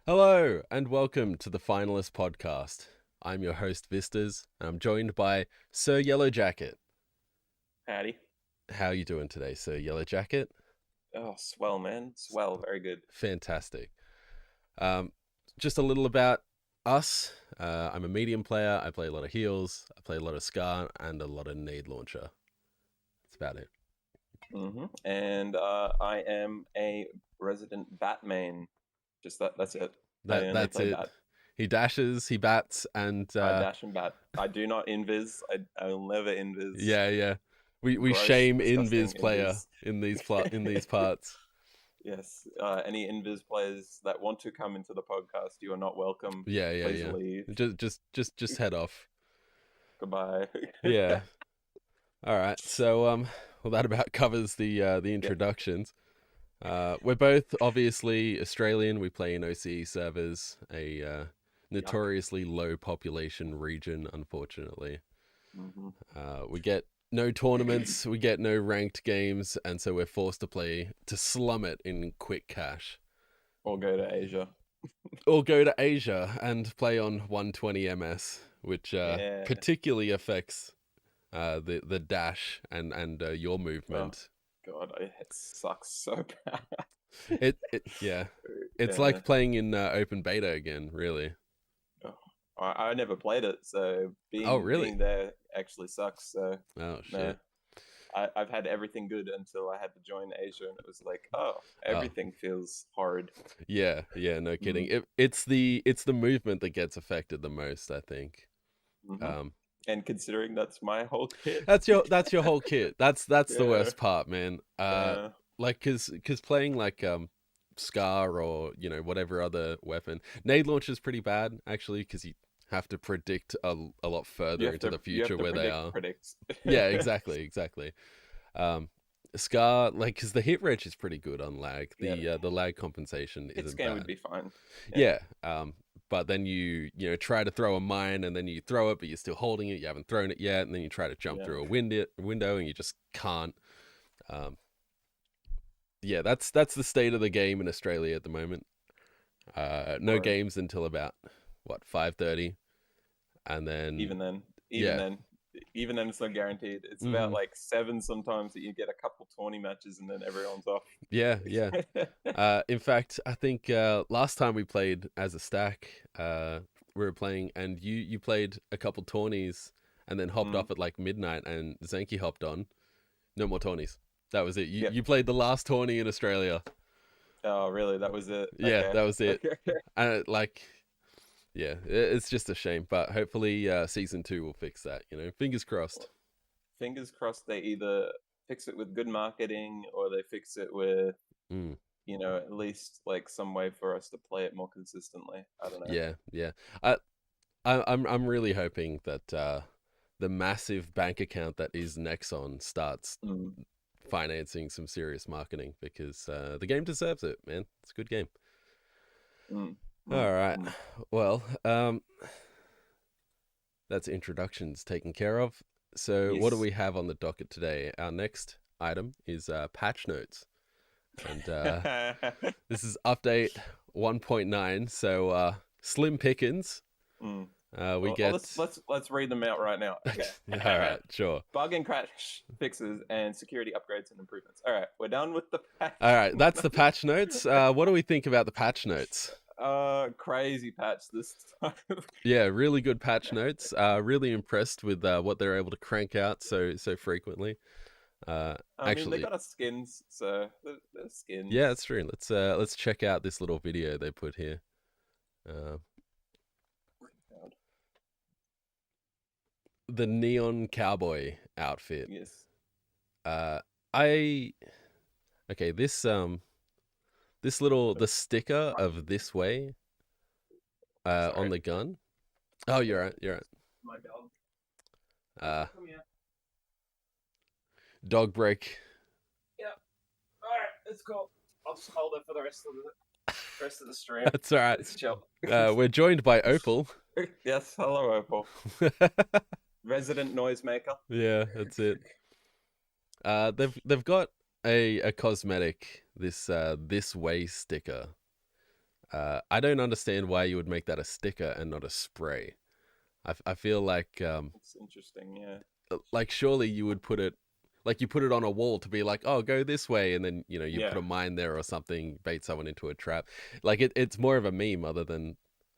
Hello and welcome to the Finalists podcast. I'm your host Vistas and I'm joined by Sir Yellow Jacket. Howdy. How are you doing today, Sir Yellow Jacket? Oh, swell, man. Swell. Very good. Fantastic. Um, just a little about us. I'm a medium player. I play a lot of heals. I play a lot of Scar and a lot of Nade Launcher. That's about it. And I am a resident Batman. That's it. I only That's play it. Bat. He dashes, he bats, and I dash and bat. I do not invis. I'll never invis. yeah. We Gross, shame disgusting invis player invis. in these parts. Yes. Any invis players that want to come into the podcast, you are not welcome. Yeah. Please leave. Just head off. Goodbye. Yeah. All right. So well, that about covers the introductions. We're both obviously Australian. We play in OCE servers, a notoriously low population region, unfortunately. We get no tournaments, we get no ranked games, and so we're forced to slum it in quick cash. Or go to Asia. Or go to Asia and play on 120 MS, which Yeah. particularly affects the dash and your movement. God, it sucks so bad. Yeah, it's Yeah. like playing in open beta again, really. I never played it, so being there actually sucks. So Oh shit. I've had everything good until I had to join Asia, and it was like, everything feels hard. Yeah, no kidding. It's the movement that gets affected the most, I think. And considering that's my whole kit, that's your whole kit. That's the worst part, man. Like cause playing like Scar or whatever other weapon, nade launcher is pretty bad actually, because you have to predict a lot further into the future where they are. Yeah, exactly. Scar, like, because the hit rate is pretty good on lag. The lag compensation isn't bad. Would be fine. Yeah. But then you try to throw a mine and then you throw it, but you're still holding it. You haven't thrown it yet, and then you try to jump through a window and you just can't. Yeah, that's the state of the game in Australia at the moment. No games until about 5:30, and then even then, it's not guaranteed. It's about like 7 sometimes that you get a couple 20 matches and then everyone's off. Yeah. In fact, I think last time we played as a stack, we were playing and you played a couple tourneys and then hopped off at like midnight, and Zenki hopped on. No more tourneys. That was it. You played the last tourney in Australia. Oh, really? That was it? Yeah, okay. That was it. And it's just a shame, but hopefully season 2 will fix that. Fingers crossed. Fingers crossed they either fix it with good marketing or they fix it with, at least like some way for us to play it more consistently. I don't know. Yeah. I'm really hoping that the massive bank account that is Nexon starts financing some serious marketing, because the game deserves it, man. It's a good game. All right. Well, that's introductions taken care of. So What do we have on the docket today? Our next item is patch notes. And this is update 1.9, so slim pickings. Let's read them out right now. Okay. All right, sure. Bug and crash fixes and security upgrades and improvements. All right, we're done with the patch. All right, that's the patch notes. What do we think about the patch notes? Crazy patch this time. Yeah, really good patch notes. Really impressed with what they're able to crank out so frequently. Actually, they got us skins, so they're skins. Yeah, that's true. Let's check out this little video they put here. The neon cowboy outfit. Yes. The sticker of this way on the gun. Oh, you're right. My dog. Come here. Dog break. Yeah. All right, let's go. I'll just hold it for the rest of the stream. That's all right. It's chill. We're joined by Opal. Yes, hello, Opal. Resident noisemaker. Yeah, that's it. They've got a cosmetic, this way sticker. I don't understand why you would make that a sticker and not a spray. I feel It's interesting. Yeah, like surely you would put it like you put it on a wall to be like, oh, go this way, and then you put yeah. a mine there or something, bait someone into a trap. Like it's more of a meme other than,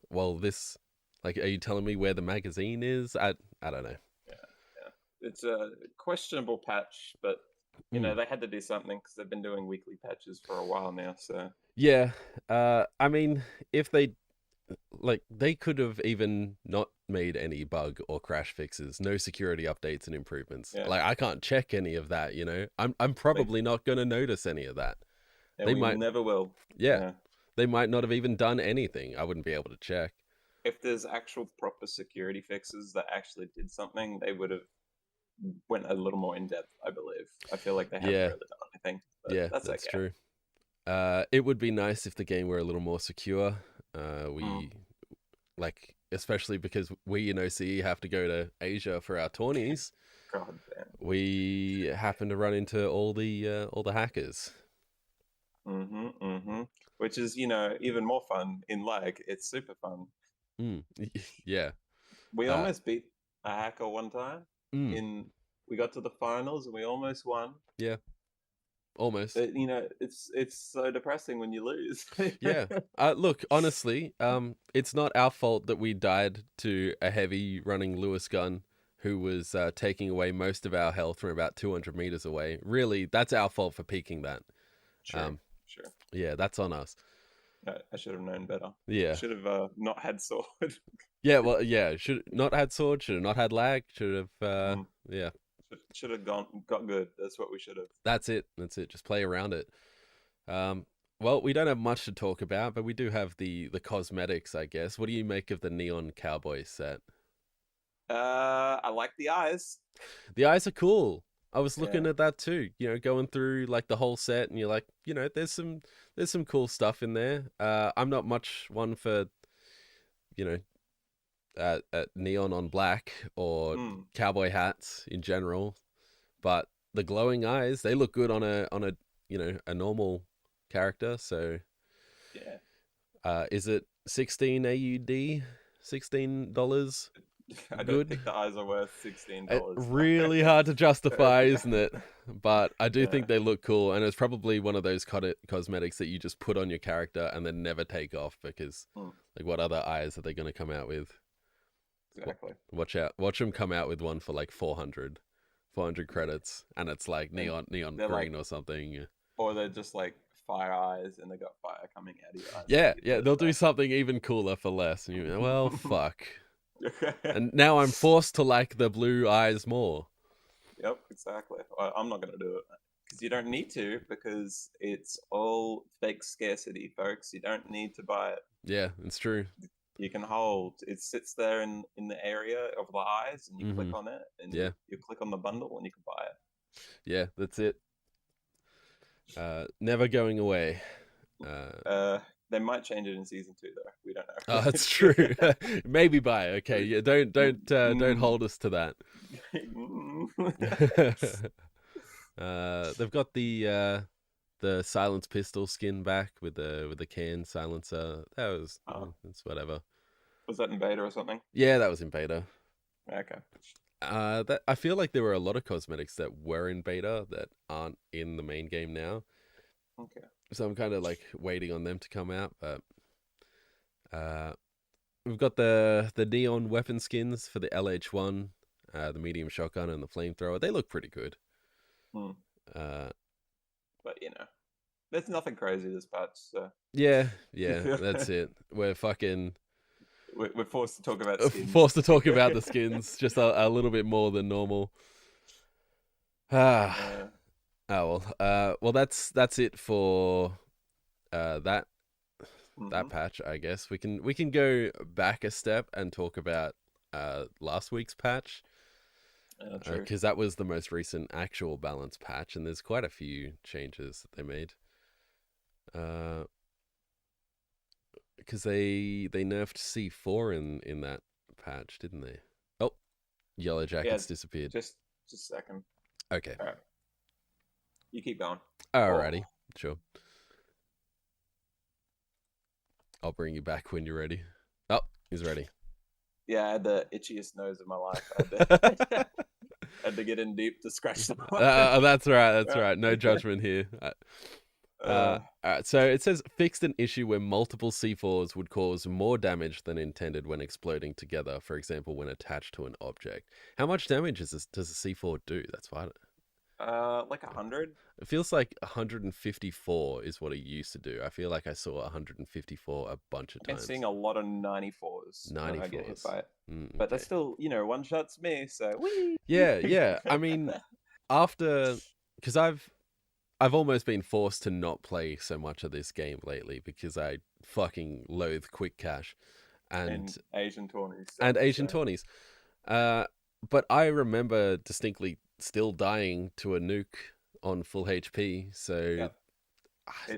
well, this. Like, are you telling me where the magazine is? I don't know. Yeah, yeah. It's a questionable patch, but Mm. they had to do something because they've been doing weekly patches for a while now. So Yeah. I mean, if they like they could have even not made any bug or crash fixes, no security updates and improvements. yeah, Like I can't check any of that, you know. I'm they probably not going to notice any of that. and They we might never will. yeah. Yeah, They might not have even done anything. I wouldn't be able to check. if there's actual proper security fixes that actually did something, they would have went a little more in depth. I believe. I feel like they haven't Yeah. really done anything, but Yeah, that's that's okay. true. It would be nice if the game were a little more secure. Mm. We like especially because we in OCE have to go to Asia for our tourneys. God damn. We happen to run into all the hackers. Mm-hmm. Mm-hmm. Which is even more fun in lag. It's super fun. Mm. Yeah. We Uh, almost beat a hacker one time. mm. In We got to the finals and we almost won. Yeah. Almost. But it's so depressing when you lose. Yeah. Look, honestly, it's not our fault that we died to a heavy running Lewis gun who was taking away most of our health from about 200 meters away. Really, that's our fault for peaking that. Sure, Um, sure. yeah, that's on us. I should have known better. Yeah. Should have not had sword. Yeah, well, yeah, should not had sword, should have not had lag, should have, Mm. yeah, Should have got good. That's what we should have. that's it. That's it. Just play around it. Um, well, we don't have much to talk about, but we do have the cosmetics, I guess. What do you make of the neon cowboy set? I like the eyes. The eyes are cool. I was looking Yeah. at that too. Going through like the whole set, and you're like, there's some cool stuff in there. I'm not much one for you know neon on black or Mm. cowboy hats in general, but the glowing eyes they look good on a a normal character. So, Yeah. is it 16 AUD, $16? I don't Good. think the eyes are worth $16. Really hard to justify, isn't it? But I do Yeah. think they look cool, and it's probably one of those cosmetics that you just put on your character and then never take off because, Mm, like, what other eyes are they going to come out with? exactly. Watch out! Watch them come out with one for like 400 credits, and it's like And neon they're like, green or something. or they're just like fire eyes, and they got fire coming out of your eyes when Yeah, you get yeah, those they'll do back. something even cooler for less. And well, fuck. And now I'm forced to like the blue eyes more. Yep, exactly. I'm not gonna do it because you don't need to because it's all fake scarcity, folks. You don't need to buy it. Yeah, it's true. You can hold. It sits there in the area of the eyes, and you click Hmm. on it, and Yeah, you click on the bundle, and you can buy it. yeah, that's it. Never going away. Uh, they might change it in season 2, though. We don't Oh, that's true. know. Maybe buy. Okay, yeah. Don't Mm. hold us to that. They've got the silence pistol skin back with the can silencer. That was Oh, that's whatever. was that in beta or something? Yeah, that was in beta. Okay. That I feel like there were a lot of cosmetics that were in beta that aren't in the main game now. Okay. So I'm kind of like waiting on them to come out, but uh, we've got the neon weapon skins for the LH1, the medium shotgun, and the flamethrower. They look pretty good. Hmm. Uh, But there's nothing crazy this patch, so yeah, yeah, that's it. We're fucking we're forced to talk about skins. forced to talk about the skins just a little bit more than normal. Ah, uh, oh well. Well, that's it for that hmm patch. I guess we can go back a step and talk about last week's patch True. because that was the most recent actual balance patch, and there's quite a few changes that they made. Because they nerfed C4 in that patch, didn't they? Oh, Yellow Yeah, Jackets disappeared. just a second. Okay, All right, you keep going. Oh, alrighty, sure. I'll bring you back when you're ready. Oh, he's ready. Yeah, I had the itchiest nose of my life. Had to get in deep to scratch the one. That's right. That's Right. right. No judgment here. All right. So it says fixed an issue where multiple C4s would cause more damage than intended when exploding together. For example, when attached to an object. How much damage does a C4 do? That's fine. Like 100. It feels like 154 is what it used to do. I feel like I saw 154 a bunch of I've been times. seeing a lot of 94s when I get hit 94s. by it. But Okay. that's still, one shots me, so wee. Yeah, yeah. I mean, after because I've almost been forced to not play so much of this game lately because I fucking loathe quick cash and And Asian tourneys and suck, Asian so tourneys. Uh, but I remember distinctly still dying to a nuke on full HP. So, yeah.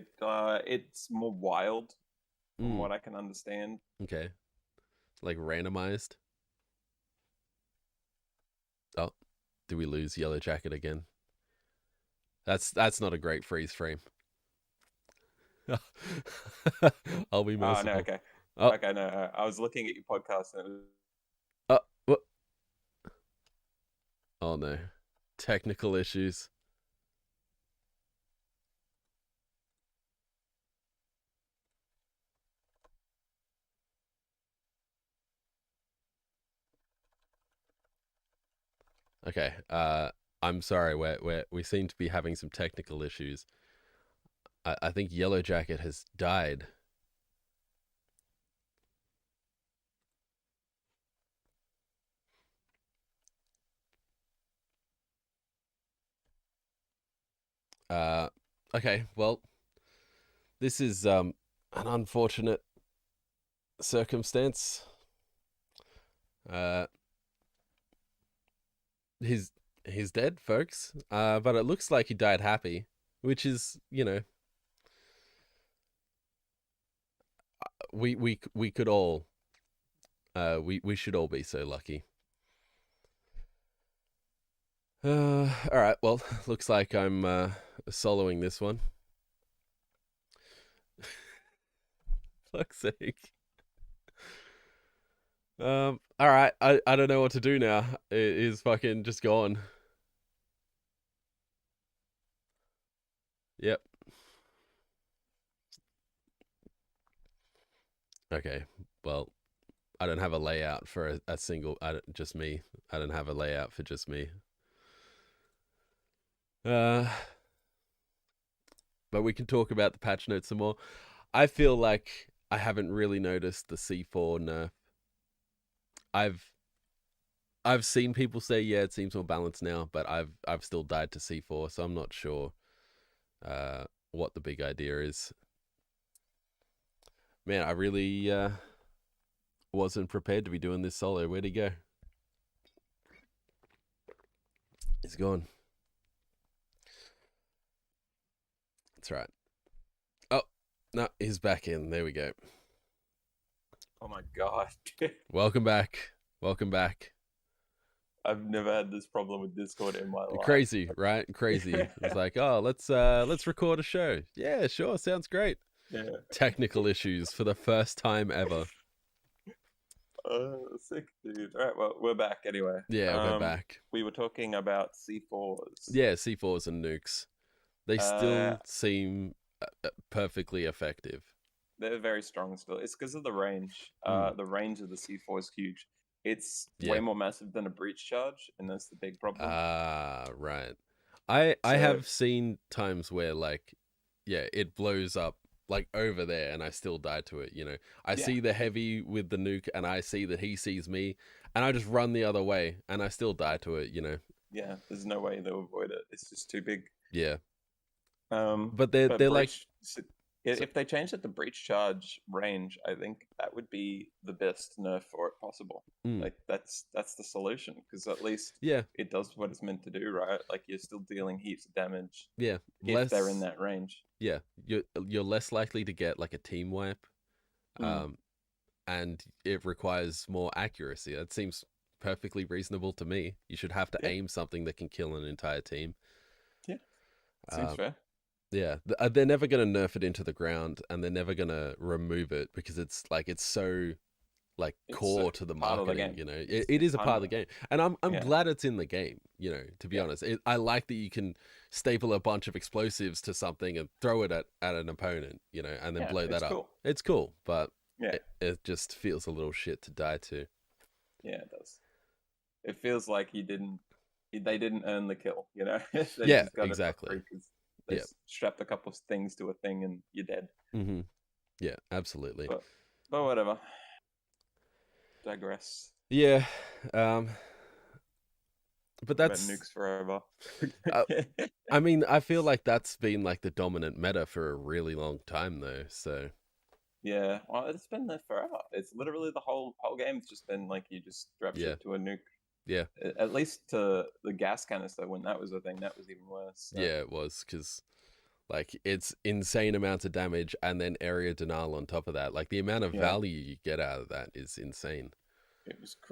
It's more wild from mm, what I can understand. okay, like randomized. Oh, do we lose Yellow Jacket again? That's not a great freeze frame. I'll be Oh no, merciful. okay. Oh, Okay, no, I was looking at your podcast and it was what? Oh no, technical issues. Okay. I'm sorry. We seem to be having some technical issues. I think Yellow Jacket has died. Uh, okay. Well, this is an unfortunate circumstance. Uh, he's he's dead, folks. But it looks like he died happy, which is we could all we should all be so lucky. All right. Well, looks like I'm soloing this one. Fuck's sake. All right. I don't know what to do now. It is fucking just gone. Yep. Okay. Well, I don't have a layout for a single. Just me. I don't have a layout for just me. Uh, but we can talk about the patch notes some more. I feel like I haven't really noticed the C4 nerf. I've I've seen people say yeah, it seems more balanced now, but I've still died to C4, so I'm not sure what the big idea is. Man, I really wasn't prepared to be doing this solo. Where'd he go? He's gone. That's right. Oh, no, he's back in. There we go. oh my god. Welcome back. Welcome back. I've never had this problem with Discord in my life. Crazy, right? Crazy. It's like, oh, let's record a show. Yeah, sure, sounds great. Yeah. Technical issues for the first time ever. Sick, dude. All right, well, we're back anyway. Yeah, we're back. We were talking about C4s. Yeah, C4s and nukes. They Uh, still seem perfectly effective. they're very strong still. It's because of the range. Mm, The range of the C4 is huge. It's way yeah. more massive than a breach charge, and that's the big problem. Ah, right. I So have seen times where like, yeah, it blows up like over there, and I still die to it. I yeah, see the heavy with the nuke, and I see that he sees me, and I just run the other way, and I still die to it. yeah. There's no way they'll avoid it. It's just too big. Yeah, but But they're like, breach. so, If they changed it to breach charge range, I think that would be the best nerf for it possible. mm, Like that's the solution because at least yeah, it does what it's meant to do, right? Like you're still dealing heaps of damage yeah, if they're in less, that range. yeah. You're less likely to get like a team wipe, Mm, um, and it requires more accuracy. That seems perfectly reasonable to me. You should have to yeah, aim something that can kill an entire team. yeah. Seems Um, fair. Yeah, they're never gonna nerf it into the ground, and they're never gonna remove it because it's like it's so like It's core to the part of the marketing. game. You know, it It's is a part of the hundred. game, and I'm Yeah, glad it's in the game. You know, to be yeah, honest, I like that you can staple a bunch of explosives to something and throw it at an opponent. You know, and then yeah. blow that It's up. cool. It's cool, but Yeah, it just feels a little shit to die to. yeah. It does. It feels like they didn't earn the kill. You know, they Yeah, just got it for exactly. free because they Yeah. strapped a couple of things to a thing and you're dead. Hmm. Yeah, absolutely. But whatever. Digress. Yeah. Um, but Talk about that's nukes forever. uh, I mean, I feel like that's been like the dominant meta for a really long time though. So, Yeah, well, it's been there forever. It's literally the whole game's just been like you just strap yeah. shit to a nuke. Yeah. At least to the gas canister when that was a thing, that was even worse. So Yeah, it was cuz like it's insane amounts of damage and then area denial on top of that. Like the amount of yeah, value you get out of that is insane.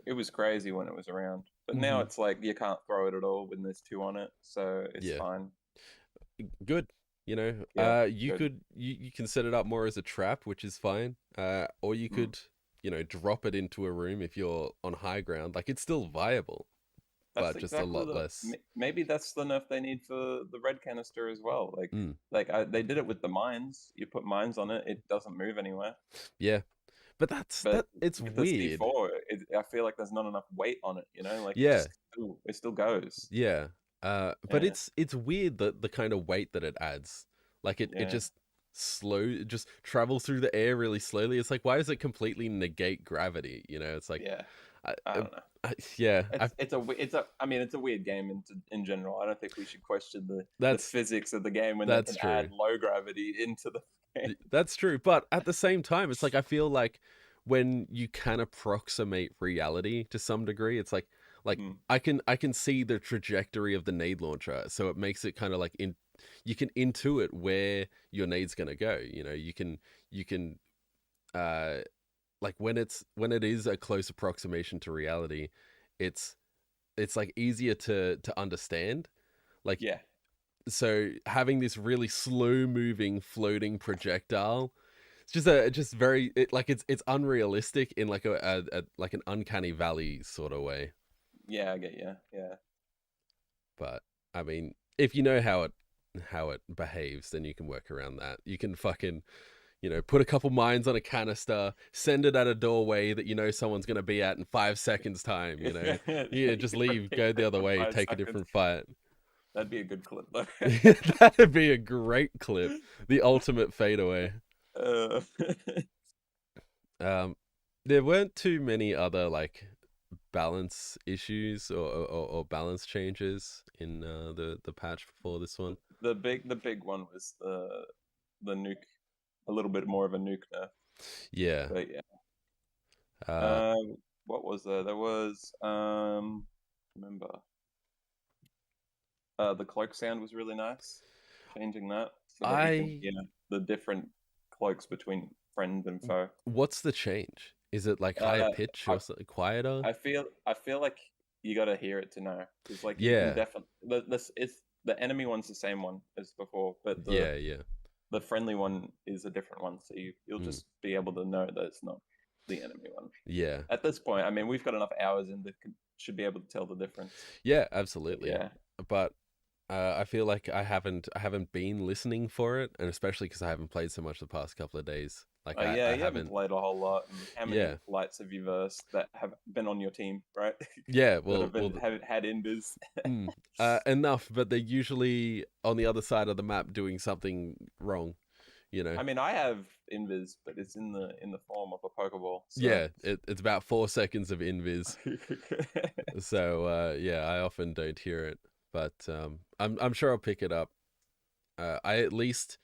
it was crazy when it was around, but now Hmm. it's like you can't throw it at all when there's two on it, so it's Yeah. fine. Good. You know, Yeah, you good. could you can set it up more as a trap, which is fine. Or you Mm. could, you know, drop it into a room if you're on high ground. Like it's still viable, That's but just a exactly lot less. maybe that's the nerf they need for the red canister as well. Mm, They did it with the mines. You put mines on it, it doesn't move anywhere. yeah. But that's But that it's with the weird. C4, I feel like there's not enough weight on it. You know, like Yeah. it still goes. Yeah. But Yeah, it's weird the kind of weight that it adds. Like it yeah, just it just travels through the air really slowly. It's like why does it completely negate gravity? You know, it's like yeah. I, I uh, don't know. yeah, It's a I mean it's a weird game in general. I don't think we should question the that's physics of the game when they that's can add true. low gravity into the game. That's true. But at the same time, it's like I feel like when you can approximate reality to some degree, it's like Mm, I can see the trajectory of the nade launcher, so it makes it kind of like in you can intuit where your nade's gonna go. You know, you can uh like when it is a close approximation to reality, it's it's like easier to understand. Like yeah, so having this really slow moving floating projectile, it's just a just very like it's unrealistic in like a like an uncanny valley sort of way. yeah. I get you. Yeah, But I mean, if you know how it behaves, then you can work around that. You can fucking, you know, put a couple mines on a canister, send it at a doorway that you know someone's gonna be at in 5 seconds time. You know, you just leave, go the Protect other for way, five take a seconds. different fight. That'd be a good clip though. That'd be a great clip, the ultimate fadeaway. uh, Um, there weren't too many other like balance issues or balance changes in the patch before this one. the big one was the nuke, a little bit more of a nuke nerf. Yeah. But yeah. Uh, Um, what was there? There was remember the cloak sound was really nice. Changing that so that you can I hear the different cloaks between friend and foe. what's the change? Is it like higher Uh, pitch I or something quieter? I feel like you got to hear it to know because like you can Yeah. definitely this it's the enemy one's the same one as before, but Yeah, yeah. the friendly one is a different one. So you'll Mm, just be able to know that it's not the enemy one. yeah. At this point, I mean, we've got enough hours in that should be able to tell the difference. Yeah, But absolutely. yeah, But I feel like I haven't been listening for it, and especially because I haven't played so much the past couple of days. Like yeah, I you haven't haven't. played a whole lot. And how many Yeah, lights have you versed that have been on your team, right? yeah. that have Well, been have had invis. mm, enough, but they're usually on the other side of the map doing something wrong. You know. I mean, I have invis, but it's in the form of a pokeball. So Yeah, it's about 4 seconds of invis. So yeah, I often don't hear it, but I'm sure I'll pick it up. I at least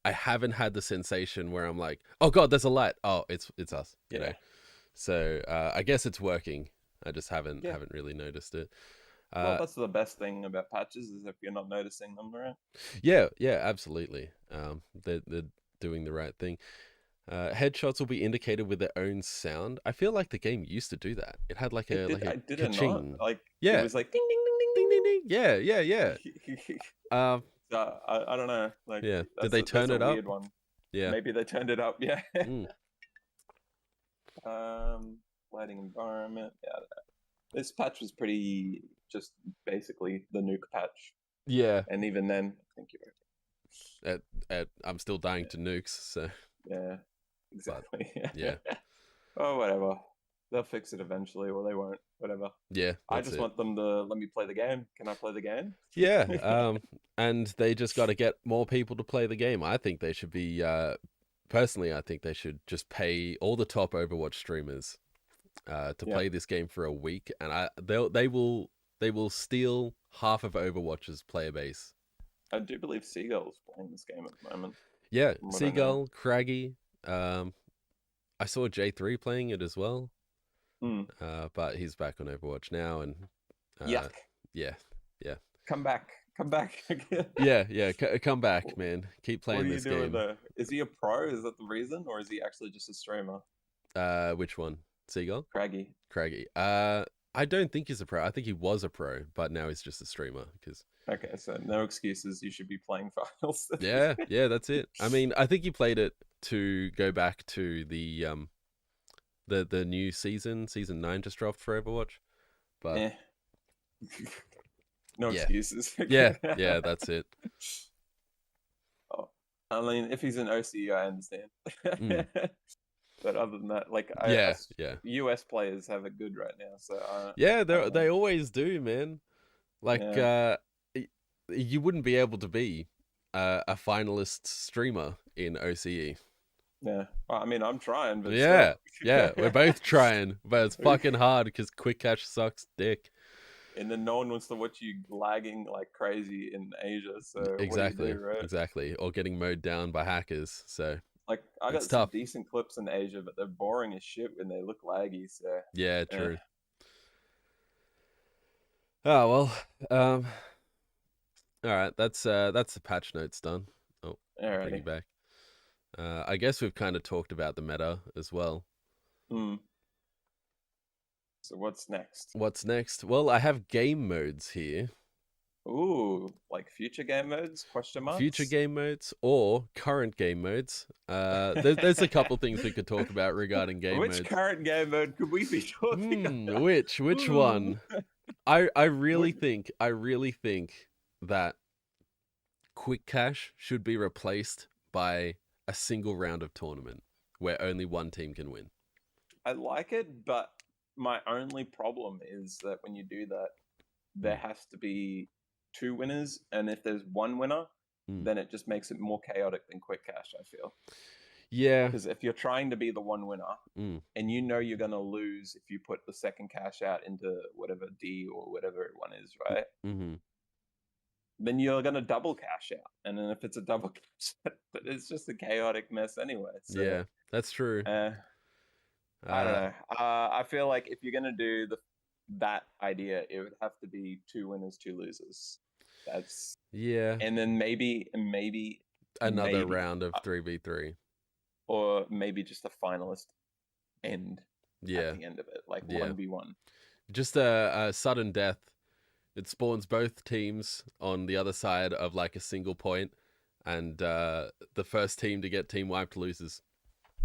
I haven't had the sensation where I'm like, oh god, there's a light. Oh, it's us, you know. yeah, So I guess it's working. I just yeah. haven't really noticed it. Well, Uh, that's the best thing about patches is if you're not noticing them, right? yeah, yeah, absolutely. They're doing the right thing. Headshots will be indicated with their own sound. I feel like the game used to do that. It had It did. like a I did it not ka-ching. like it Yeah, was like ding ding ding ding ding. Yeah, yeah, yeah. ding ding. Um, I don't know. Like Yeah. Did that's they that's turn a it up? weird one. Yeah. Maybe they turned it up. Yeah. Mm. Lighting environment. Yeah. This patch was pretty just basically the nuke patch, Yeah. and even then, thank you. I'm still dying to nukes, so Yeah, but exactly. yeah. Oh, whatever. They'll fix it eventually, or they won't. Whatever. Yeah, I that's just it. want them to let me play the game. Can I play the game? Yeah, and they just got to get more people to play the game. I think they should be personally, I think they should just pay all the top Overwatch streamers to Yeah, play this game for a week, and they will steal half of Overwatch's player base. I do believe Seagull's playing this game at the moment, Yeah, from what I know. Seagull, Craggy. I saw J3 playing it as well, Hmm. but he's back on Overwatch now, and uh, Yuck. yeah, yeah, Come back. Come back. yeah. Come back, man. Keep What are playing you this doing game. though? Is he a pro? Is that the reason? Or is he actually just a streamer? Which one? Seagull? Craggy. Craggy. I don't think he's a pro. I think he was a pro, but now he's just a streamer. Because Okay, so no excuses. You should be playing finals. yeah, that's it. I mean, I think he played it to go back to the new season 9 just dropped for Overwatch. But Eh. No yeah, excuses. yeah, that's it. Oh, I mean, if he's an OC, I understand. Mm. But other than that, like Yeah, yeah, US players have it good right now, so yeah. I don't know. They always do, man. Like, Yeah, you wouldn't be able to be a finalist streamer in OCE. yeah. Well, I mean, I'm trying, but still. Yeah, yeah, we're both trying, but it's fucking hard because quick cash sucks dick. And then no one wants to watch you lagging like crazy in Asia. So what do you Exactly, do, right? exactly. Or getting mowed down by hackers. So Like I it's got some tough. decent clips in Asia, but they're boring as shit when they look laggy. So Yeah, eh, true. Oh well. All right. That's the patch notes done. Oh, I'll bring you alrighty. back. I guess we've kind of talked about the meta as well. Hmm. So what's next? What's next? Well, I have game modes here. Ooh, like future game modes? Question Future marks? game modes or current game modes. There's a couple things we could talk about regarding game Which modes. current game mode could we be talking about? Which Ooh. one? I What? really think that quick cash should be replaced by a single round of tournament where only one team can win. I like it, but my only problem is that when you do that, there Mm, has to be two winners, and if there's one winner, mm. then it just makes it more chaotic than quick cash, I feel. Yeah. Because if you're trying to be the one winner Mm, and you know you're going to lose if you put the second cash out into whatever D or whatever one is, right? mm-hmm. Then you're going to double cash out. And then if it's a double cash out, it's just a chaotic mess anyway. So, Yeah, that's true. uh, I don't Uh, know. I feel like if you're going to do that idea, it would have to be two winners, two losers. That's yeah. and then maybe Another maybe round of 3v3. or maybe just a finalist end at Yeah, the end of it, like yeah. 1v1. Just a sudden death. It spawns both teams on the other side of like a single point, and the first team to get team wiped loses.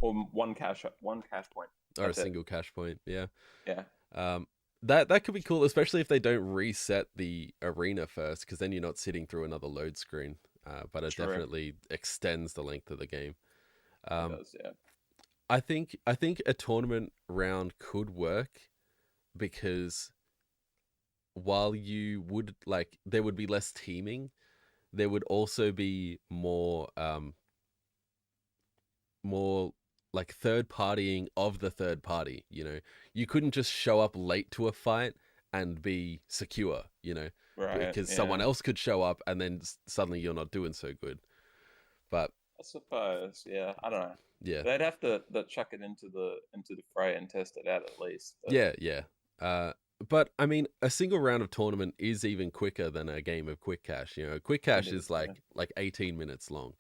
Or one cash point. Or a That's it. single cash point. Yeah. Yeah. Um, that could be cool, especially if they don't reset the arena first, because then you're not sitting through another load screen. But it True. definitely extends the length of the game. It Um, does, yeah. I think a tournament round could work because while you would like there would be less teaming, there would also be more like third partying of the third party, you know. You couldn't just show up late to a fight and be secure, you know, Right. because someone Yeah. else could show up and then suddenly you're not doing so good. But I suppose. Yeah. I don't know. yeah. They'd have to chuck it into the fray and test it out at least. But Yeah. Uh but I mean, a single round of tournament is even quicker than a game of quick cash. You know, quick it cash is is, yeah. like 18 minutes long.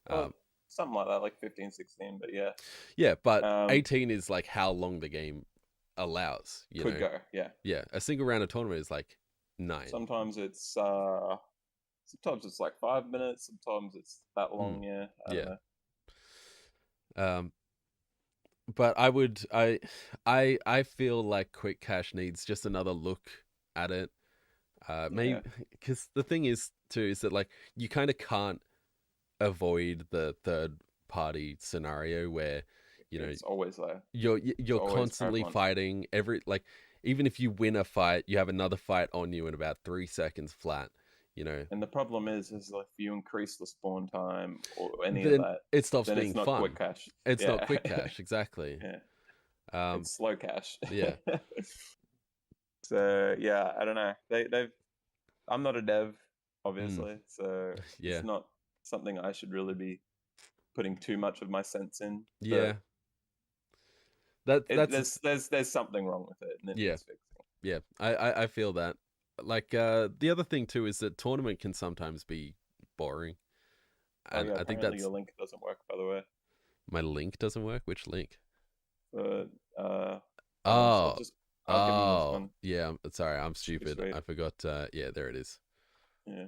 Well, Um, something like that, like 15, 16. But yeah. yeah, but Um, 18 is like how long the game allows. You could know, go. Yeah. yeah, a single round of tournament is like 9. Sometimes it's Sometimes it's like 5 minutes. Sometimes it's that Mm, long. Yeah, I don't yeah. know. Um, but I feel like Quick Cash needs just another look at it. Maybe Yeah, because the thing is too is that like you kind of can't avoid the third party scenario where you know it's always there. It's you're always constantly prevalent. fighting every like even if you win a fight you have another fight on you in about 3 seconds flat, you know. And the problem is if you increase the spawn time or any of Then that, it stops then being it's not quick fun. cash. It's not Yeah, quick cash, exactly. yeah, um it's slow cash. yeah. So yeah, I don't know. They've. I'm not a dev, Mm, obviously, so it's yeah. not something I should really be putting too much of my sense in. Yeah, But that's there's something wrong with it, and it yeah. needs fixing. Yeah, I feel that. Like the other thing too is that tournament can sometimes be boring, Oh and yeah, I think apparently that's your link doesn't work, by the way. my link doesn't work. Which link? But finals. Oh, I'll give them this oh, one. yeah. Sorry, I'm Should be stupid. sweet. I forgot. Yeah, there it is. Yeah.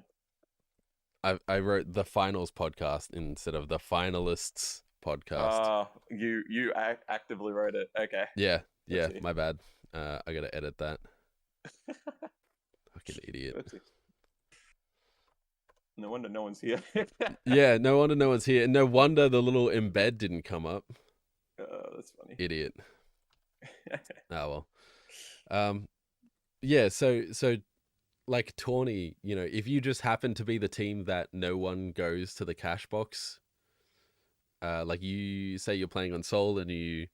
I wrote the finals podcast instead of the finalists podcast. You actively wrote it. Okay. Yeah, yeah. Oopsie. My bad. I gotta edit that. Fucking idiot. Oopsie. No wonder no one's here. Yeah, no wonder no one's here. No wonder the little embed didn't come up. That's funny. Idiot. Oh well. Um, yeah. So like Tawny, you know, if you just happen to be the team that no one goes to the cash box, like you say you're playing on Soul and you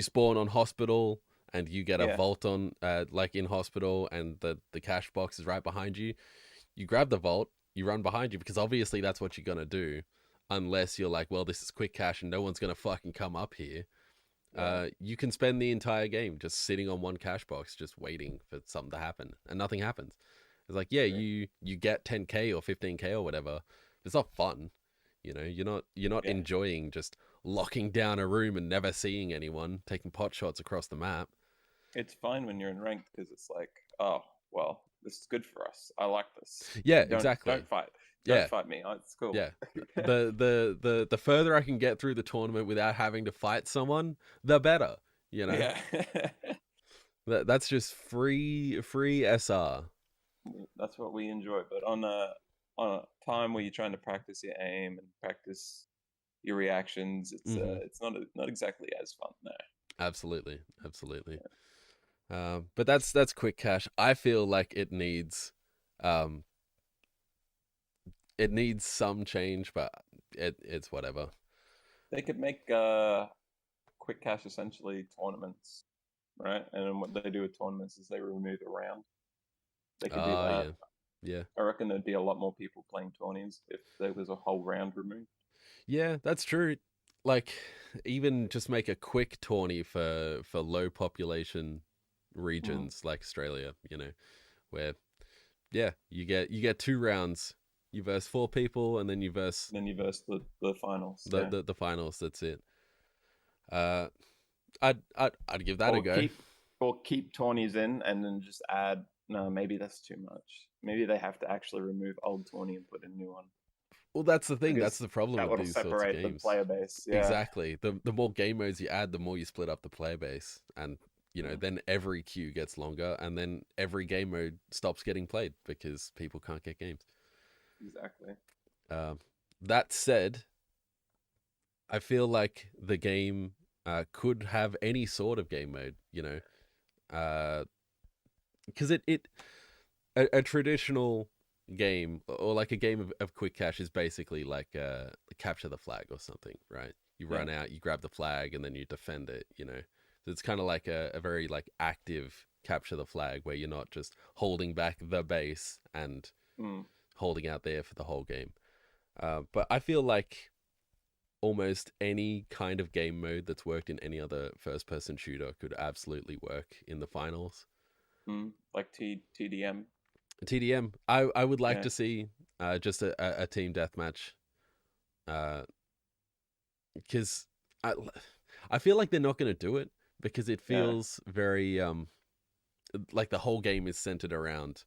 spawn on Hospital and you get a Yeah. vault on like in Hospital and the cash box is right behind you, you grab the vault, you run behind you because obviously that's what you're gonna do, unless you're like, well, this is quick cash and no one's gonna fucking come up here. Yeah. You can spend the entire game just sitting on one cash box, just waiting for something to happen, and nothing happens. It's like, yeah, True. you get 10k or 15k or whatever. It's not fun, you know. You're not Yeah. enjoying just locking down a room and never seeing anyone, taking pot shots across the map. It's fine when you're in ranked because it's like, oh well, this is good for us. I like this. Yeah, Don't exactly. fight. Don't Yeah, fight me. Oh, it's cool. yeah. The further I can get through the tournament without having to fight someone, the better. You know, Yeah. that's just free SR. That's what we enjoy. But on a time where you're trying to practice your aim and practice your reactions, Hmm. it's not exactly as fun. No. Absolutely, absolutely. But that's quick cash. I feel like um, it needs some change, but it's whatever. They could make quick cash essentially tournaments, right? And then what they do with tournaments is they remove a round. They could do that. Yeah, yeah, I reckon there'd be a lot more people playing 20s if there was a whole round removed. yeah. That's true. Like even just make a quick tourney for low population Mm. regions like Australia. You know, where yeah, you get 2 rounds. You verse 4 people, and then you verse Then you verse the finals, the yeah. the, the finals. That's it. Uh, I'd give that a Or go. keep 20s in and then just add. No, maybe that's too much. Maybe they have to actually remove old 20 and put a new one Well, that's the thing. That's because the problem that with will these sorts of separate the games. player base. Yeah. Exactly. The more game modes you add, the more you split up the player base, and Mm, then every queue gets longer, and then every game mode stops getting played because people can't get games. exactly. Um, that said, I feel like the game could have any sort of game mode. You know, because a traditional game or like a game of quick cash is basically like capture the flag or something, right? You Yeah. run out, you grab the flag, and then you defend it. You know, so it's kind of like a very like active capture the flag where you're not just holding back the base and Mm, holding out there for the whole game. But I feel like almost any kind of game mode that's worked in any other first person shooter could absolutely work in the finals. like TDM. TDM. I would like Yeah. to see just a team deathmatch because I feel like they're not going to do it because it Yeah. feels very like the whole game is centered around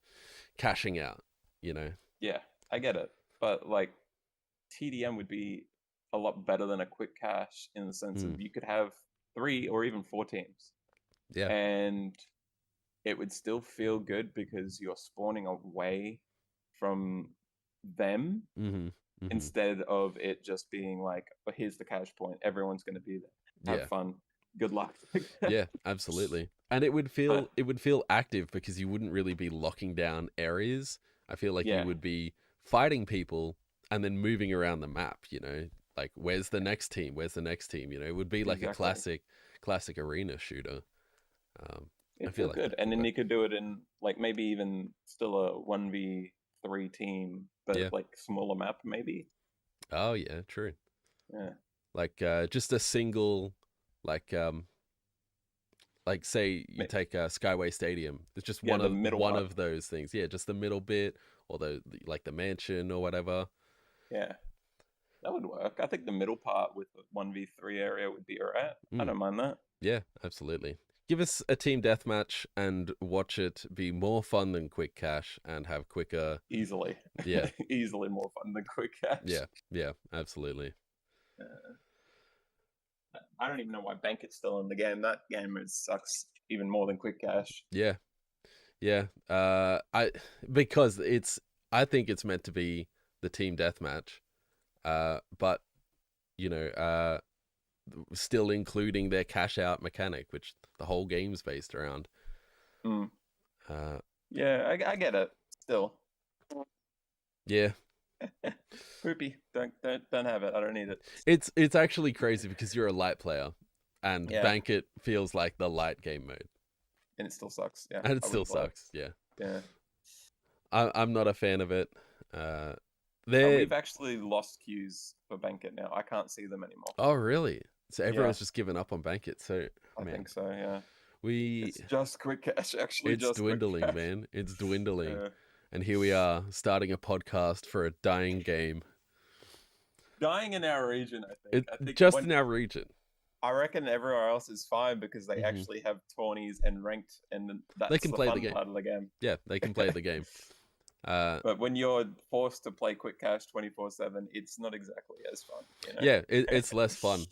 cashing out. You know, Yeah. I get it, but like TDM would be a lot better than a quick cache in the sense Mm, of you could have 3 or even 4 teams, yeah. and it would still feel good because you're spawning away from them Mm-hmm. Mm-hmm. instead of it just being like, "But here's the cache point. Everyone's going to be there. Have Yeah. fun. Good luck." Yeah, absolutely. And But it would feel active because you wouldn't really be locking down areas. I feel like you yeah, would be fighting people and then moving around the map, you know, like where's the next team? Where's the next team? You know, it would be like a exactly. classic arena shooter. Um, I It feel feel like good, that and could then work. you could do it in like maybe even still a 1v3 team, but Yeah. like smaller map maybe. Oh yeah, true. Yeah, Like just a single like like say you take Skyway Stadium. It's just yeah, the middle one part. of those things. Yeah, just the middle bit or like the mansion or whatever. Yeah, that would work. I think the middle part with the 1v3 area would be alright. I Mm. don't mind that Yeah, absolutely. Give us a team deathmatch and watch it be more fun than quick cash and have quicker. easily. Yeah, Easily more fun than quick cash. yeah, yeah, absolutely. Uh, I don't even know why Bankett's still in the game. That game sucks even more than quick cash. Yeah, yeah. I because it's I think it's meant to be the team deathmatch. But you know, still including their cash out mechanic, which the whole game's based around. Mm. Uh, Yeah, I get it. Still, yeah, poopy. Don't have it. I don't need it. it's actually crazy because you're a light player, and Yeah, Bank It feels like the light game mode, and it still sucks. Yeah, and it I still wouldn't play it. sucks. Yeah, Yeah. I'm not a fan of it. Uh, they We've actually lost queues for Bankit now. I can't see them anymore. oh really? So Yeah, everyone's just given up on Bank It. So I man, think so. Yeah, we it's just quick cash. Actually, it's just quick dwindling, cash. man. It's dwindling, Yeah. and here we are starting a podcast for a dying game. Dying in our region, I think. It I think just when in our region. I reckon everywhere else is fine because they Hmm. actually have tourneys and ranked, and They that's can the play the fun game. part of the game. Yeah, they can play the game. But when you're forced to play quick cash 24/7, it's not exactly as fun, you know. Yeah, it's less fun,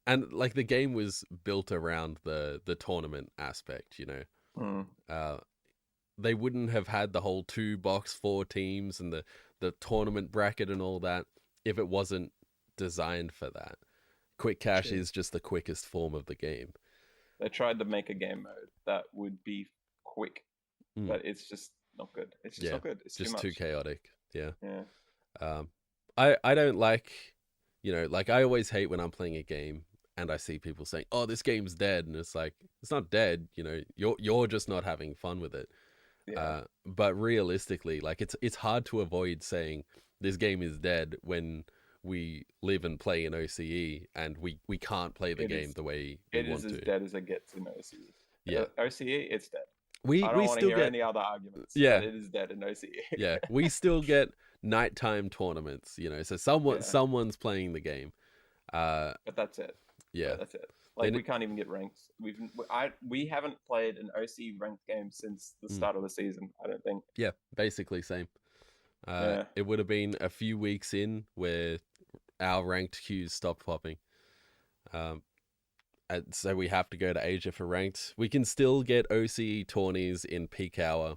and like the game was built around the tournament aspect. You know, Mm, uh, they wouldn't have had the whole 2 box 4 teams and the tournament bracket and all that if it wasn't designed for that. Quick cash true. is just the quickest form of the game. They tried to make a game mode that would be quick, Mm, but it's just not good. It's just yeah, not good. It's too just too much. chaotic. Yeah. Yeah. Um, I don't like, you know, like I always hate when I'm playing a game and I see people saying, "Oh, this game's dead," and it's like it's not dead. You know, you're just not having fun with it. Yeah. But realistically, like it's hard to avoid saying this game is dead when we live and play in OCE and we can't play the It game is the way we it is want as to. dead as it gets in OCE. Yeah, OCE, it's dead. I don't we want to still hear get any other arguments, but yeah it is dead in OCE. yeah we still get nighttime tournaments. You know, so Yeah. someone's playing the game. Uh, But that's it. yeah, But that's it. Like then we can't even get ranked. We haven't played an OC ranked game since the mm, start of the season. I don't think. yeah, basically same. Yeah. It would have been a few weeks in where our ranked queues stopped popping. Um, and so we have to go to Asia for ranked. We can still get OCE tourneys in peak hour,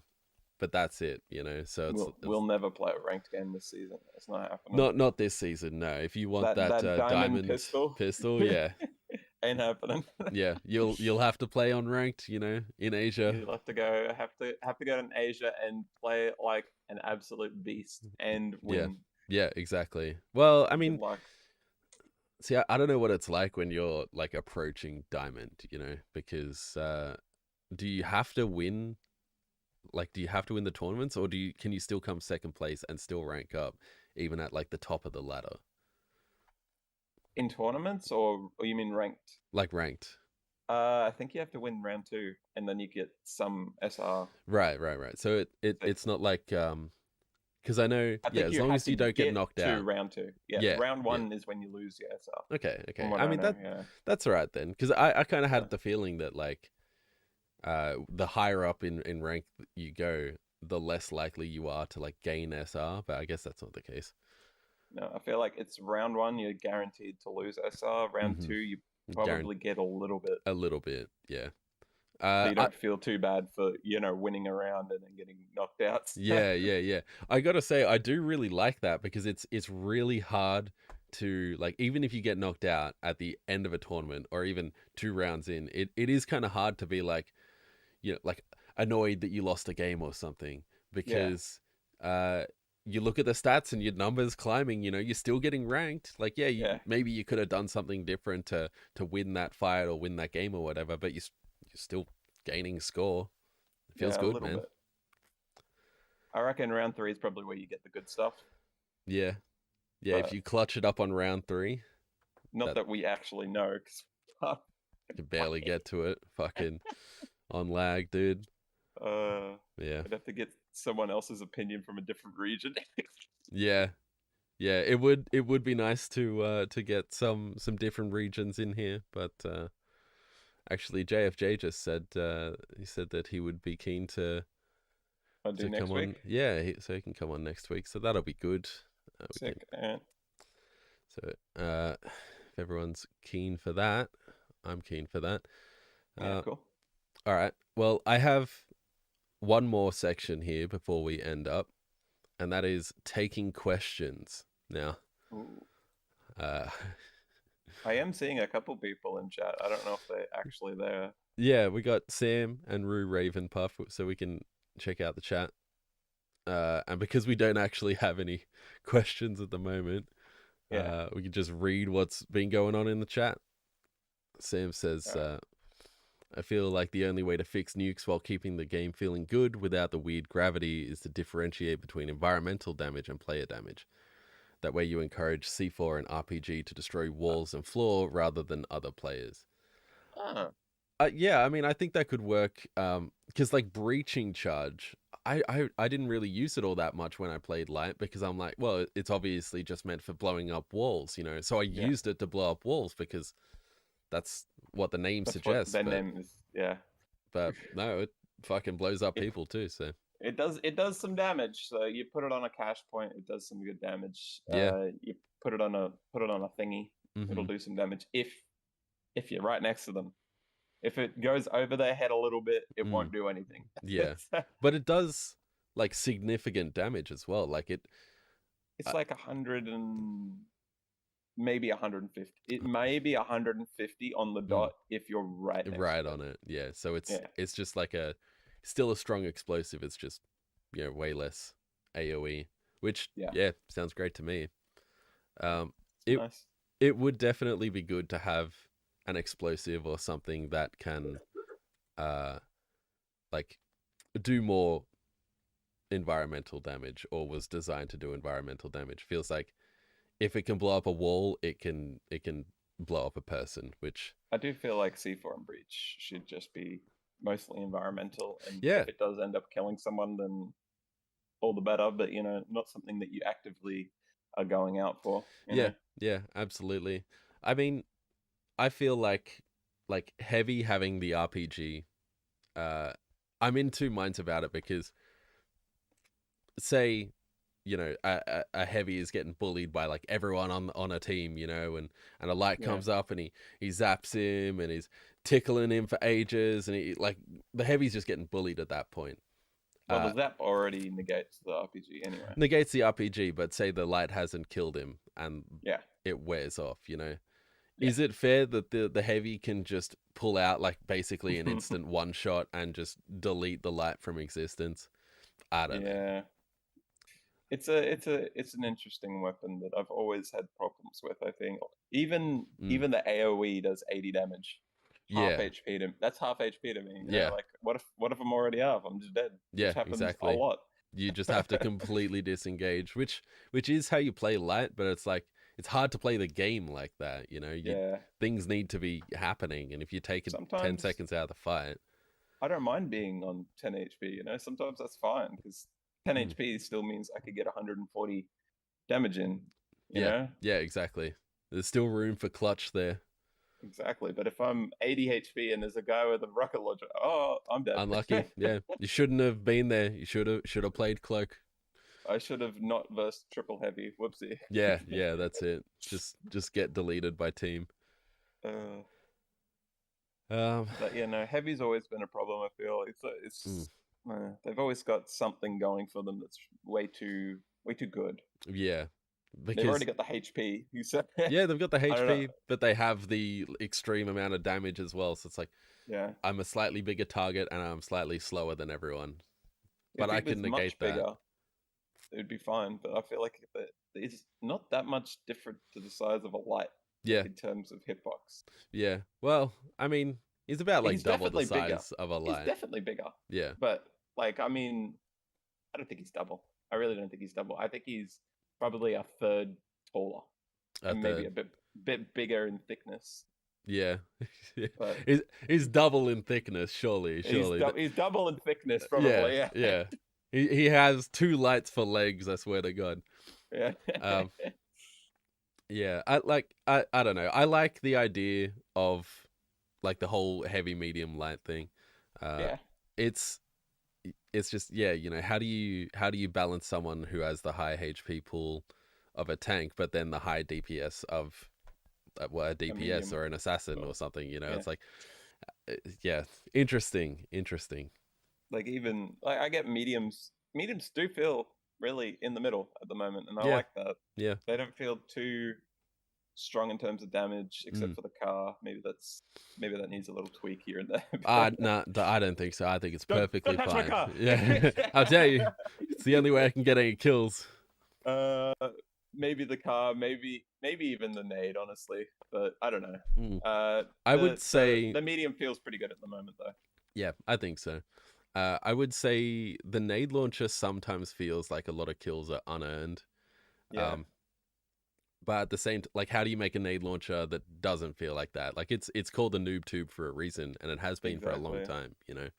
but that's it, you know. So it's We'll never play a ranked game this season. It's not happening. not this season. No, if you want that That diamond diamond pistol pistol, yeah, ain't happening. yeah, you'll have to play on ranked, you know, in Asia. You'll have to go to Asia and play like an absolute beast and Yeah, win. yeah, exactly. Well, I Good mean, luck. see, I don't know what it's like when you're like approaching diamond, you know, because do you have to win? Like, do you have to win the tournaments, or can you still come second place and still rank up, even at like the top of the ladder, In tournaments, or you mean ranked? like ranked? I think you have to win round two, and then you get some SR. Right. So So it's not like because I know I yeah, think as you long have as to you don't get get knocked to out, round two. Yeah, yeah, round yeah. one is when you lose your SR. From Okay. what I I mean know, yeah. that's all right then, because I kind of Yeah. had the feeling that like the higher up in rank you go, the less likely you are to like gain SR, but I guess that's not the case. No, I feel like it's round one, you're guaranteed to lose SR. Round Mm-hmm. two, you Guaran probably get a little bit. a little bit, yeah. So you I don't feel too bad for, winning around and then getting knocked out. yeah. I gotta say, I do really like that because it's really hard to like even if you get knocked out at the end of a tournament or even 2 rounds in, it is kind of hard to be like like annoyed that you lost a game or something Yeah, because uh you look at the stats and your numbers climbing, you're still getting ranked. Like, yeah, yeah, maybe you could have done something different to win that fight or win that game or whatever, but you're still gaining score. It feels yeah, a good, little man. bit. I reckon round three is probably where you get the good stuff. Yeah. Yeah, if But you clutch it up on round 3, not that that we actually know, because you barely get to it. Fucking on lag, dude. uh, Yeah. I'd have to get someone else's opinion from a different region. Yeah. Yeah, it would be nice to get some different regions in here, but actually JFJ just said he said that he would be keen I'll do to come next on. week. Yeah, so he can come on next week. So that'll be good. We can Sick. And so if everyone's keen for that, I'm keen for that. yeah, Uh, cool. all right. Well, I have one more section here before we end up, and that is taking questions. Now, Ooh. uh, I am seeing a couple people in chat. I don't know if they're actually there. yeah, we got Sam and Rue Ravenpuff, so we can check out the chat. And because we don't actually have any questions at the moment, Yeah. we can just read what's been going on in the chat. Sam says, All right. I feel like the only way to fix nukes while keeping the game feeling good without the weird gravity is to differentiate between environmental damage and player damage. That way you encourage C4 and RPG to destroy walls and floor rather than other players. Ah, Yeah, I mean, I think that could work. Because like breaching charge, I didn't really use it all that much when I played light because I'm like, well, it's obviously just meant for blowing up walls. So I yeah. used it to blow up walls because that's what the name That's what suggests. their But name is. Yeah. no, it fucking blows up It people too. So it does some damage. So you put it on a cash point, it does some good damage. yeah, You put it on a thingy, it'll mm-hmm. do some damage if you're right next to them. If it goes over their head a little bit, it Mm, won't do anything. yeah, but it does like significant damage as well. Like it, It's uh, like 100 and maybe 150. It may be 150 on the mm, dot if you're right next right to it. on it. Yeah, so it's Yeah, it's just like still a strong explosive. It's just way less AOE, which yeah, yeah sounds great to me. Um, it's it nice. it would definitely be good to have an explosive or something that can uh like do more environmental damage or was designed to do environmental damage. Feels like if it can blow up a wall, it can blow up a person, which I do feel like C4 and Breach should just be mostly environmental, and yeah, if it does end up killing someone, then all the better. But not something that you actively are going out for. yeah, yeah, absolutely. I mean, I feel like heavy having the RPG. Uh, I'm in two minds about it because say a heavy is getting bullied by like everyone on a team, and a light Yeah. comes up and he zaps him and he's tickling him for ages and he like the heavy's just getting bullied at that point. Well, Uh, the zap already negates the RPG anyway. negates the RPG, but say the light hasn't killed him and Yeah. it wears off. Yeah. Is it fair that the heavy can just pull out like basically an instant one shot and just delete the light from existence? I don't know. Yeah. It's an interesting weapon that I've always had problems with. I think even Mm, even the AOE does 80 damage, half yeah, HP to that's half HP to me. yeah, Like what if I'm already up? I'm just dead, which yeah, happens a exactly. lot. You just have to completely disengage, which is how you play light, but it's like it's hard to play the game like that. Yeah. Things need to be happening, and if you take it 10 Sometimes seconds out of the fight, I don't mind being on 10 HP. Sometimes that's fine because 10 mm, HP still means I could get 140 damage in. You yeah, know. yeah, exactly. There's still room for clutch there. exactly. But if I'm 80 HP and there's a guy with a rocket launcher, oh, I'm dead. Unlucky. Yeah, you shouldn't have been there. You should have played cloak. I should have not versed triple heavy. Whoopsie. Yeah, yeah, that's it. Just get deleted by team. uh, Um, but yeah, no, heavy's always been a problem. I feel mm, they've always got something going for them that's way too good. yeah, They've already because got the HP. You said yeah, they've got the I don't know. HP, but they have the extreme amount of damage as well. So it's like Yeah, I'm a slightly bigger target and I'm slightly slower than everyone, but if I he was can negate much that. bigger, it would be fine. But I feel like it's not that much different to the size of a light, like Yeah, in terms of hitbox. yeah. Well, I mean, he's about like He's double the definitely bigger. size of a He's light. definitely bigger. Yeah, But like, I mean, I don't think he's double. I really don't think he's double. I think he's probably a third taller at and maybe the a bit bigger in thickness. yeah, But he's double in thickness. Surely. he's double in thickness Yeah, probably. Yeah, yeah. He has two lights for legs. I swear to God. yeah, Um, yeah. I don't know. I like the idea of like the whole heavy, medium, light thing. Uh, yeah. it's it's just yeah. How do you balance someone who has the high HP pool of a tank, but then the high DPS of well, a A DPS medium. or an assassin or Well, something? yeah. It's like yeah, interesting. Like even like I get mediums. Mediums do feel really in the middle at the moment, and I Yeah, like that. yeah. They don't feel too strong in terms of damage, Mm. except for the car. Maybe that needs a little tweak here and there. No, I don't think so. I think it's Don't perfectly touch my fine. car. Yeah, I'll tell you, it's the only way I can get any kills. uh, maybe the car, maybe even the nade, honestly. But I don't know. Mm. Uh, I would say, the medium feels pretty good at the moment, though. yeah, I think so. I would say the nade launcher sometimes feels like a lot of kills are unearned. Yeah, Um, but at the same, like, how do you make a nade launcher that doesn't feel like that? Like, it's called a noob tube for a reason, and it has been for a long exactly. time.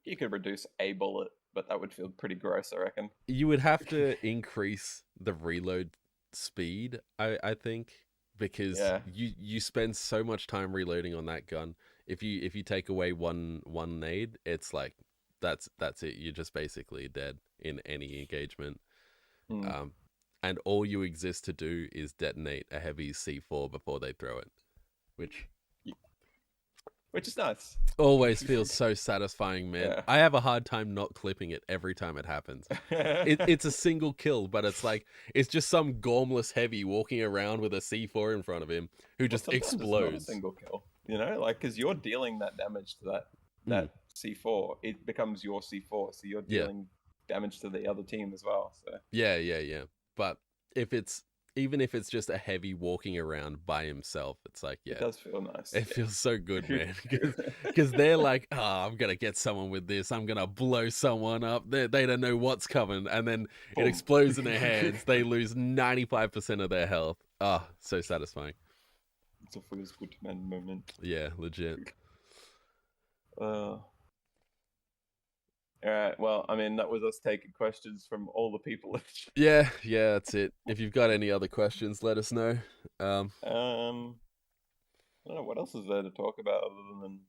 You could reduce a bullet, but that would feel pretty gross, I reckon. You would have to increase the reload speed, I think, because Yeah. you spend so much time reloading on that gun. If you take away one nade, it's like that's it. You're just basically dead in any engagement. Hmm. Um, and all you exist to do is detonate a heavy C4 before they throw it, which Which is nice. always feels so satisfying, man. Yeah. I have a hard time not clipping it every time it happens. It's a single kill, but it's like it's just some gormless heavy walking around with a C4 in front of him who Well, just sometimes it's not a explodes. single kill, like because you're dealing that damage to Mm, that C4, it becomes your C4, so you're yeah, dealing damage to the other team as well. So yeah. But if it's even if it's just a heavy walking around by himself, it's like it yeah, does feel nice. it feels so good, Yeah. man. Because they're like, oh, I'm gonna get someone with this. I'm gonna blow someone up. They don't know what's coming, and then it Boom. explodes in their hands. They lose 95% of their health. Oh, so satisfying. It's a feels good man moment. Yeah, legit. Uh, all right. Well, I mean, that was us taking questions from all the people. Yeah, that's it. If you've got any other questions, let us know. Um, I don't know what else is there to talk about other than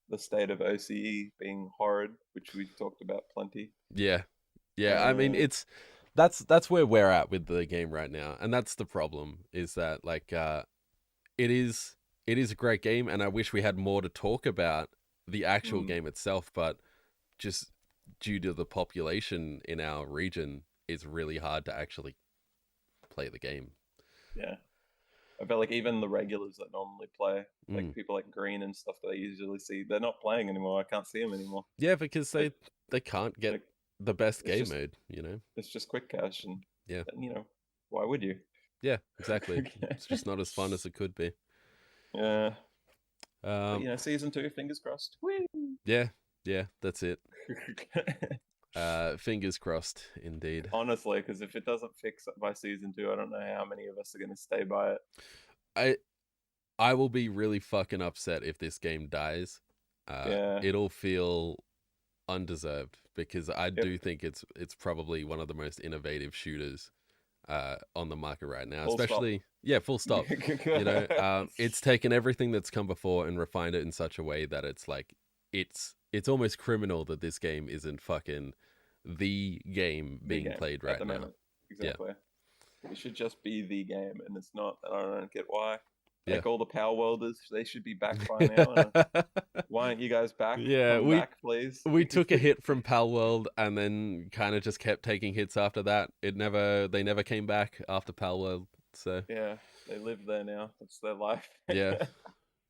the state of OCE being horrid, which we've talked about plenty. yeah, yeah. I mean, Uh, that's where we're at with the game right now, and that's the problem. Is that like it is it is a great game, and I wish we had more to talk about the actual hmm, game itself, but just due to the population in our region, it's really hard to actually play the game. yeah. I feel like even the regulars that normally play, like Mm. people like Green and stuff that I usually see, they're not playing anymore. I can't see them anymore. Yeah, because They, they can't get they, the best it's game just mode. it's just quick cash, and Yeah, why would you? yeah, exactly. It's just not as fun as it could be. Yeah, but Um, season two, fingers crossed. Woo! yeah, yeah, that's it. Fingers crossed, indeed. Honestly, because if it doesn't fix it by season two, I don't know how many of us are going to stay by it. I I will be really fucking upset if this game dies. Yeah. It'll feel undeserved because I Yep. do think it's probably one of the most innovative shooters on the market right now, Full stop. especially. Yeah, full stop. It's taken everything that's come before and refined it in such a way that it's like it's almost criminal that this game isn't fucking the game The being game played at right the now. moment. Yeah, Exactly. It should just be the game, and it's not. And I don't get why. yeah. Like all the Power Worlders, they should be back by now. And why aren't you guys back? Yeah, Come we back, please. we took a hit from Pal World and then kind of just kept taking hits after that. They never came back after Pal World. So Yeah, they live there now. That's their life. yeah, I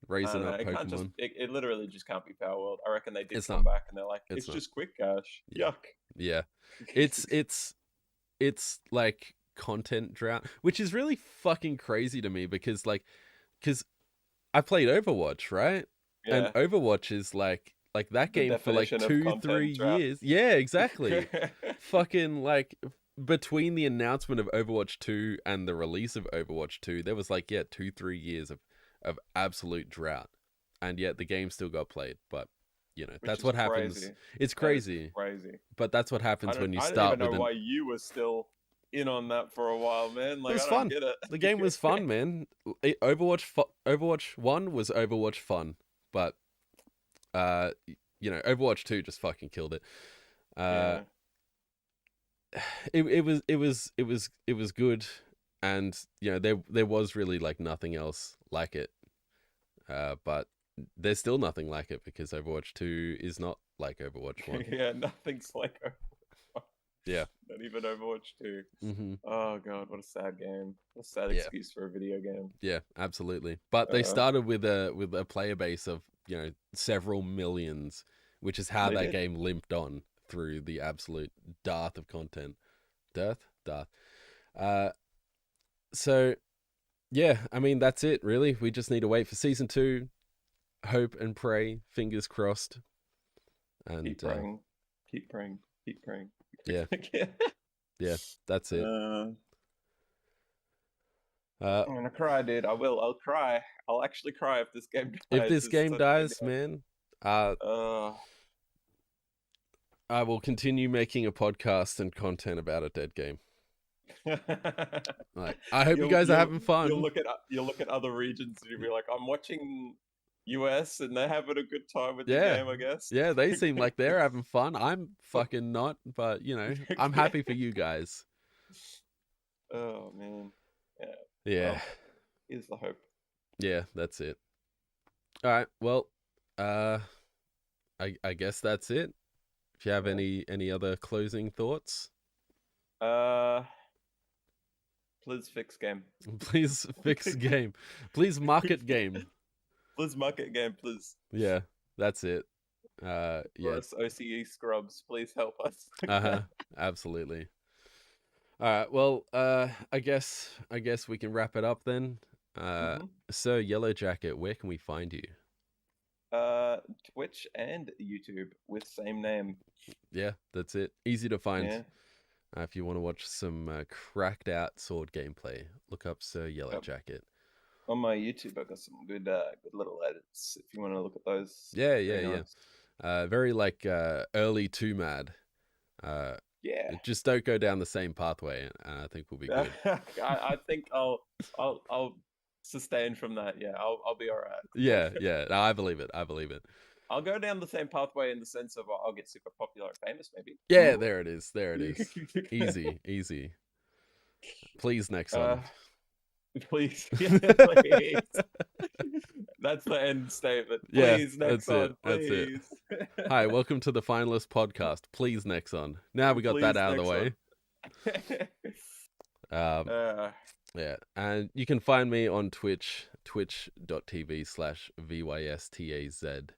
raising don't know. up It can't just. Pokemon. It literally just can't be Power World. I reckon they did It's come not. back, and they're like, It's it's not. just Quick Cash. Yeah, Yuck. yeah. It's like content drought, which is really fucking crazy to me because I played Overwatch, right? And Yeah, Overwatch is like that the game for like definition of 2-3 content drought. years. Yeah, exactly. Fucking like between the announcement of Overwatch 2 and the release of Overwatch 2, there was like 2-3 years of absolute drought. And yet the game still got played, but Which that's is what happens. crazy. It's That is crazy, crazy. but that's what I happens don't. when you I don't even start know with why you were still in on that for a while, man. It Like was I don't fun. get The game was it. fun, man. Overwatch 1 was Overwatch fun, but Overwatch 2 just fucking killed it. Uh Yeah. it was good, and there was really like nothing else like it. But there's still nothing like it because Overwatch 2 is not like Overwatch 1. Yeah, nothing's like Overwatch. Yeah. Not even Overwatch 2. Mhm. Oh god, what a sad game. What a sad Yeah. excuse for a video game. Yeah, absolutely. But they Uh, started with a player base of, several millions, which is how they that did. game limped on through the absolute dearth of content. Dearth. Uh so yeah, I mean that's it really. We just need to wait for season 2, hope and pray, fingers crossed. And Keep praying. Keep praying. Keep praying. yeah, yeah, that's it. uh, Uh I'm gonna cry, dude. I will. I'll cry. I'll actually cry if this game if dies. this This is game such a good dies, man, uh game. I will continue making a podcast and content about a dead game. Like, I hope you you'll guys are you'll having you'll fun. look at other regions and you'll be like, I'm watching US and they're having a good time with the Yeah. game, I guess. Yeah, they seem like they're having fun. I'm fucking not, but I'm happy for you guys. Oh man. Yeah. Yeah. Well, here's the hope. Yeah, that's it. All right. Well, uh I guess that's it. If you have Yeah. any other closing thoughts, Uh please fix game. please fix game. Please market game. Please market game, please. Yeah, that's it. For Yeah. us OCE scrubs, please help us. Uh-huh. Absolutely. All right. Well, I guess we can wrap it up then. Mhm. Sir Yellow Jacket, where can we find you? Twitch and YouTube with same name. Yeah, that's it. Easy to find. Yeah. If you want to watch some cracked out sword gameplay, look up Sir Yellow Yep. Jacket. On my YouTube, I got some good little edits. If you want to look at those, Yeah, very yeah, nice. yeah. Very like early too mad. Yeah, Just don't go down the same pathway, and I think we'll be good. I think I'll sustain from that. Yeah, I'll be all right. Yeah, yeah. No, I believe it. I believe it. I'll go down the same pathway in the sense of I'll get super popular and famous, maybe. Yeah, there it is. There it is. Easy, easy. Please, next on. Please, yeah, please. That's the end statement. Please, Yeah, next that's on, it. That's it. please. Hi, welcome to the Finalist podcast. Please, next on. Now we got that Please, out of the way. Yeah, and you can find me on Twitch, twitch.tv/vystaz,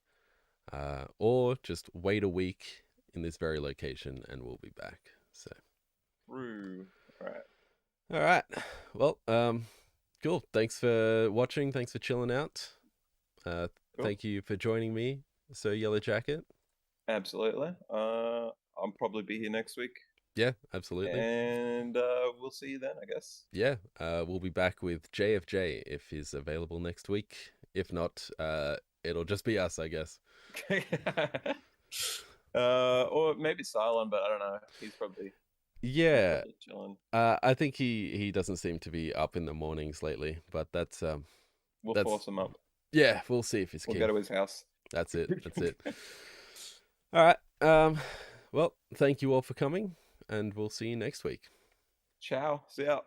or just wait a week in this very location and we'll be back. So, True. all right. Well, cool. Thanks for watching. Thanks for chilling out. Cool. Thank you for joining me, Sir Yellow Jacket. Absolutely. I'll probably be here next week. Yeah, absolutely. And we'll see you then, I guess. Yeah, we'll be back with JFJ if he's available next week. If not, it'll just be us, I guess. Or maybe Cylon, but I don't know. He's probably He's Yeah, probably chilling. I think he doesn't seem to be up in the mornings lately, but We'll that's force him up. yeah. We'll see if he's We'll go keen. to his house. That's it. That's it. All right. Well, thank you all for coming, and we'll see you next week. Ciao. See ya.